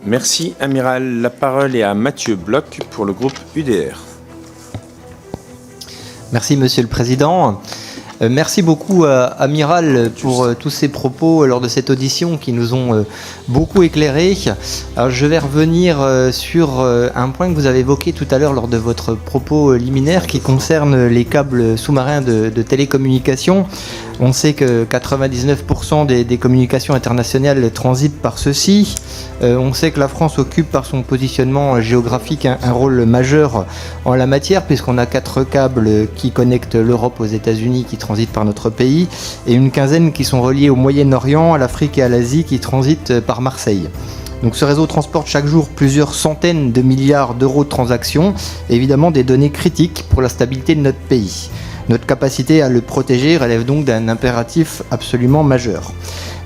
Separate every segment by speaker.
Speaker 1: Merci Amiral. La parole est à Mathieu Bloch pour le groupe UDR.
Speaker 2: Merci Monsieur le Président. Merci beaucoup à Amiral pour tous ces propos lors de cette audition qui nous ont beaucoup éclairés. Alors, je vais revenir sur un point que vous avez évoqué tout à l'heure lors de votre propos liminaire qui concerne les câbles sous-marins de télécommunications. On sait que 99% des communications internationales transitent par ceux-ci. On sait que la France occupe par son positionnement géographique un rôle majeur en la matière puisqu'on a 4 câbles qui connectent l'Europe aux États-Unis qui transitent par notre pays et une quinzaine qui sont reliés au Moyen-Orient, à l'Afrique et à l'Asie qui transitent par Marseille. Donc ce réseau transporte chaque jour plusieurs centaines de milliards d'euros de transactions et évidemment des données critiques pour la stabilité de notre pays. Notre capacité à le protéger relève donc d'un impératif absolument majeur.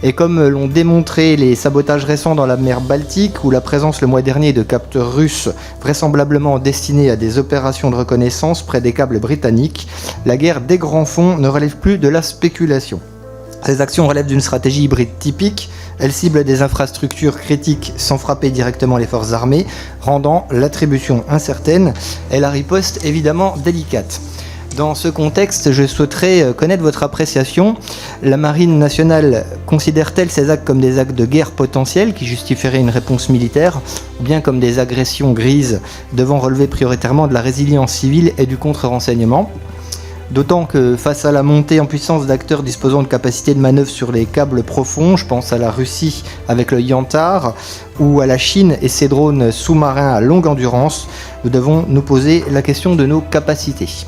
Speaker 2: Et comme l'ont démontré les sabotages récents dans la mer Baltique ou la présence le mois dernier de capteurs russes vraisemblablement destinés à des opérations de reconnaissance près des câbles britanniques, la guerre des grands fonds ne relève plus de la spéculation. Ces actions relèvent d'une stratégie hybride typique. Elles ciblent des infrastructures critiques sans frapper directement les forces armées, rendant l'attribution incertaine et la riposte évidemment délicate. Dans ce contexte, je souhaiterais connaître votre appréciation. La Marine nationale considère-t-elle ces actes comme des actes de guerre potentiels qui justifieraient une réponse militaire, ou bien comme des agressions grises devant relever prioritairement de la résilience civile et du contre-renseignement ? D'autant que face à la montée en puissance d'acteurs disposant de capacités de manœuvre sur les câbles profonds, je pense à la Russie avec le Yantar ou à la Chine et ses drones sous-marins à longue endurance, nous devons nous poser la question de nos capacités.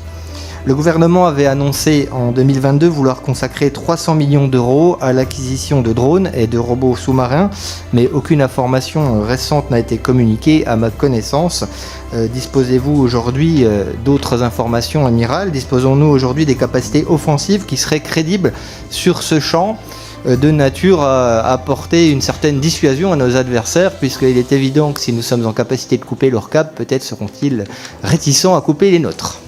Speaker 2: Le gouvernement avait annoncé en 2022 vouloir consacrer 300 millions d'euros à l'acquisition de drones et de robots sous-marins, mais aucune information récente n'a été communiquée à ma connaissance. Disposez-vous aujourd'hui d'autres informations, Amiral ? Disposons-nous aujourd'hui des capacités offensives qui seraient crédibles sur ce champ de nature à apporter une certaine dissuasion à nos adversaires, puisqu'il est évident que si nous sommes en capacité de couper leurs câbles, peut-être seront-ils réticents à couper les nôtres.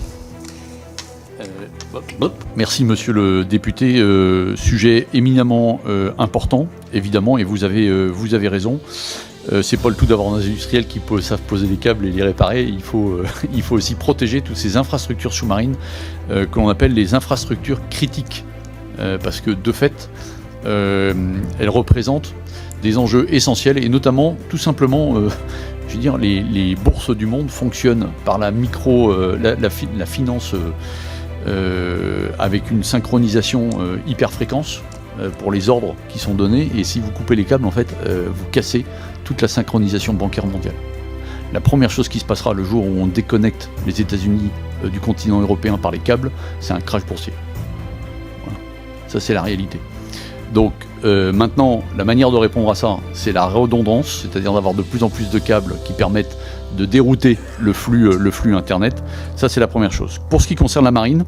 Speaker 3: Merci monsieur le député, sujet éminemment important évidemment et vous avez raison. C'est pas le tout d'avoir des industriels qui savent poser des câbles et les réparer, il faut aussi protéger toutes ces infrastructures sous-marines que l'on appelle les infrastructures critiques parce que de fait elles représentent des enjeux essentiels et notamment tout simplement je veux dire les bourses du monde fonctionnent par la finance avec une synchronisation hyper fréquence pour les ordres qui sont donnés et si vous coupez les câbles en fait vous cassez toute la synchronisation bancaire mondiale. La première chose qui se passera le jour où on déconnecte les États-Unis du continent européen par les câbles, c'est un crash boursier. Voilà. Ça c'est la réalité. Donc maintenant la manière de répondre à ça c'est la redondance, c'est-à-dire d'avoir de plus en plus de câbles qui permettent de dérouter le flux internet. Ça c'est la première chose. Pour ce qui concerne la marine,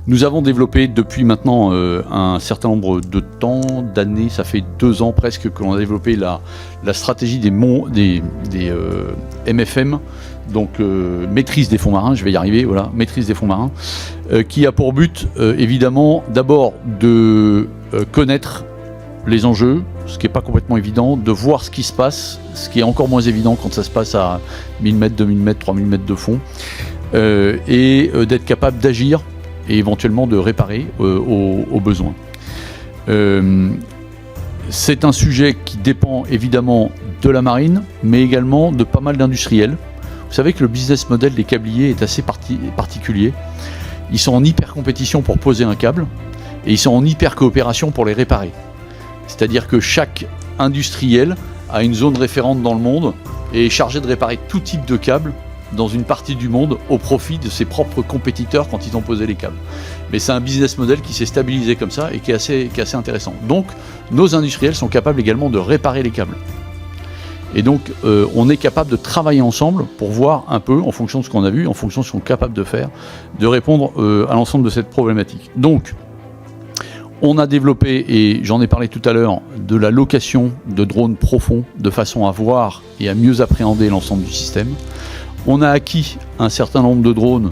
Speaker 3: nous avons développé depuis maintenant un certain nombre d'années, ça fait 2 ans presque que l'on a développé la stratégie des MFM, donc maîtrise des fonds marins, je vais y arriver, voilà, maîtrise des fonds marins, qui a pour but évidemment d'abord de connaître les enjeux, ce qui n'est pas complètement évident, de voir ce qui se passe, ce qui est encore moins évident quand ça se passe à 1000 mètres, 2000 mètres, 3000 mètres de fond, et d'être capable d'agir et éventuellement de réparer aux besoins. C'est un sujet qui dépend évidemment de la marine, mais également de pas mal d'industriels. Vous savez que le business model des câbliers est assez particulier. Ils sont en hyper compétition pour poser un câble, et ils sont en hyper coopération pour les réparer. C'est-à-dire que chaque industriel a une zone référente dans le monde et est chargé de réparer tout type de câble dans une partie du monde au profit de ses propres compétiteurs quand ils ont posé les câbles. Mais c'est un business model qui s'est stabilisé comme ça et qui est assez intéressant. Donc nos industriels sont capables également de réparer les câbles. Et donc on est capable de travailler ensemble pour voir un peu, en fonction de ce qu'on a vu, en fonction de ce qu'on est capable de faire, de répondre à l'ensemble de cette problématique. Donc on a développé, et j'en ai parlé tout à l'heure, de la location de drones profonds de façon à voir et à mieux appréhender l'ensemble du système. On a acquis un certain nombre de drones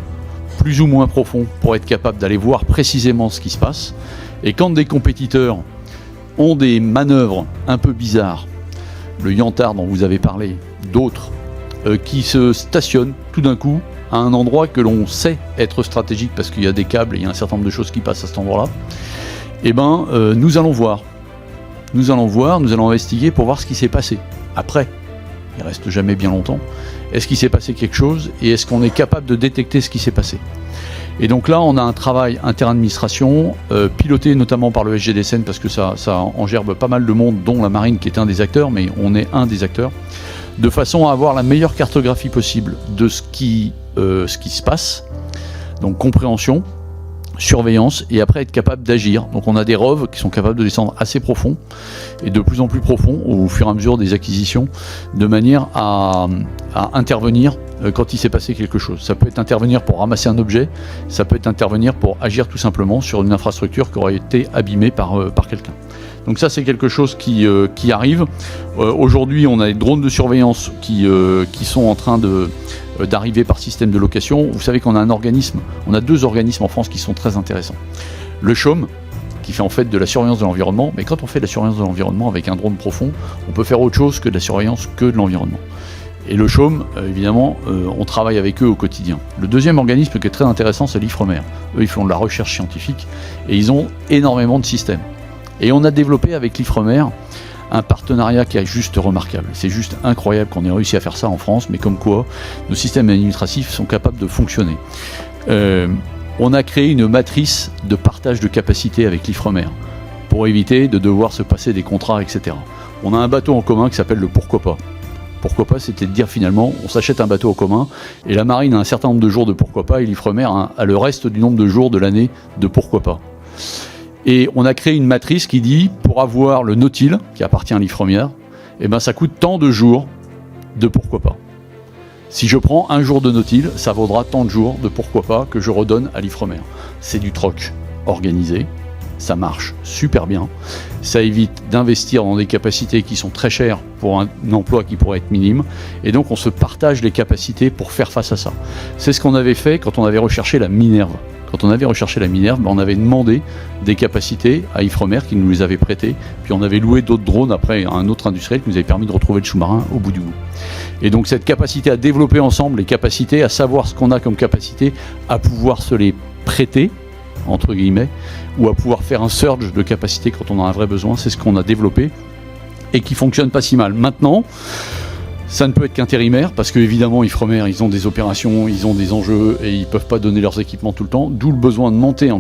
Speaker 3: plus ou moins profonds pour être capable d'aller voir précisément ce qui se passe. Et quand des compétiteurs ont des manœuvres un peu bizarres, le Yantar dont vous avez parlé, d'autres, qui se stationnent tout d'un coup à un endroit que l'on sait être stratégique parce qu'il y a des câbles et il y a un certain nombre de choses qui passent à cet endroit-là, eh ben, nous allons voir. Nous allons investiguer pour voir ce qui s'est passé. Après, il reste jamais bien longtemps. Est-ce qu'il s'est passé quelque chose et est-ce qu'on est capable de détecter ce qui s'est passé? Et donc là, on a un travail inter-administration, piloté notamment par le SGDSN, parce que ça engerbe pas mal de monde, dont la marine qui est un des acteurs, mais on est un des acteurs, de façon à avoir la meilleure cartographie possible de ce qui se passe, donc compréhension, surveillance, et après être capable d'agir. Donc on a des ROV qui sont capables de descendre assez profond, et de plus en plus profond au fur et à mesure des acquisitions, de manière à intervenir quand il s'est passé quelque chose. Ça peut être intervenir pour ramasser un objet, ça peut être intervenir pour agir tout simplement sur une infrastructure qui aurait été abîmée par quelqu'un. Donc ça, c'est quelque chose qui arrive. Aujourd'hui, on a des drones de surveillance qui sont en train d'arriver par système de location. Vous savez qu'on a on a 2 organismes en France qui sont très intéressants. Le CHOM, qui fait en fait de la surveillance de l'environnement, mais quand on fait de la surveillance de l'environnement avec un drone profond, on peut faire autre chose que de la surveillance que de l'environnement. Et le CHOM, évidemment, on travaille avec eux au quotidien. Le deuxième organisme qui est très intéressant, c'est l'IFREMER. Eux, ils font de la recherche scientifique et ils ont énormément de systèmes. Et on a développé avec l'IFREMER un partenariat qui est juste remarquable. C'est juste incroyable qu'on ait réussi à faire ça en France, mais comme quoi nos systèmes administratifs sont capables de fonctionner. On a créé une matrice de partage de capacité avec l'IFREMER pour éviter de devoir se passer des contrats, etc. On a un bateau en commun qui s'appelle le Pourquoi pas. Pourquoi pas, c'était de dire finalement, on s'achète un bateau en commun et la marine a un certain nombre de jours de pourquoi pas et l'IFREMER a le reste du nombre de jours de l'année de pourquoi pas. Et on a créé une matrice qui dit, pour avoir le Nautil, qui appartient à l'IFREMER, eh ben ça coûte tant de jours de pourquoi pas. Si je prends un jour de Nautil, ça vaudra tant de jours de pourquoi pas que je redonne à l'IFREMER. C'est du troc organisé, ça marche super bien, ça évite d'investir dans des capacités qui sont très chères pour un emploi qui pourrait être minime, et donc on se partage les capacités pour faire face à ça. C'est ce qu'on avait fait quand on avait recherché la Minerve. Quand on avait recherché la Minerve, on avait demandé des capacités à IFREMER qui nous les avait prêtées, puis on avait loué d'autres drones après à un autre industriel qui nous avait permis de retrouver le sous-marin au bout du bout. Et donc cette capacité à développer ensemble les capacités, à savoir ce qu'on a comme capacité, à pouvoir se les prêter, entre guillemets, ou à pouvoir faire un surge de capacité quand on a un vrai besoin, c'est ce qu'on a développé et qui fonctionne pas si mal. Maintenant, ça ne peut être qu'intérimaire parce que évidemment IFREMER, ils ont des opérations, ils ont des enjeux et ils peuvent pas donner leurs équipements tout le temps, d'où le besoin de monter en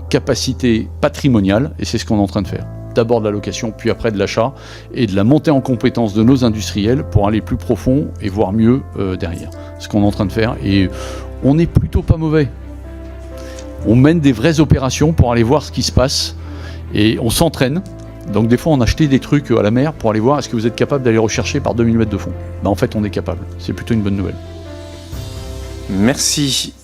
Speaker 3: capacité patrimoniale, et c'est ce qu'on est en train de faire. D'abord de la location, puis après de l'achat et de la montée en compétence de nos industriels pour aller plus profond et voir mieux derrière. Ce qu'on est en train de faire, et on est plutôt pas mauvais. On mène des vraies opérations pour aller voir ce qui se passe et on s'entraîne. Donc des fois on achetait des trucs à la mer pour aller voir est-ce que vous êtes capable d'aller rechercher par 2000 mètres de fond. En fait on est capable, c'est plutôt une bonne nouvelle.
Speaker 1: Merci.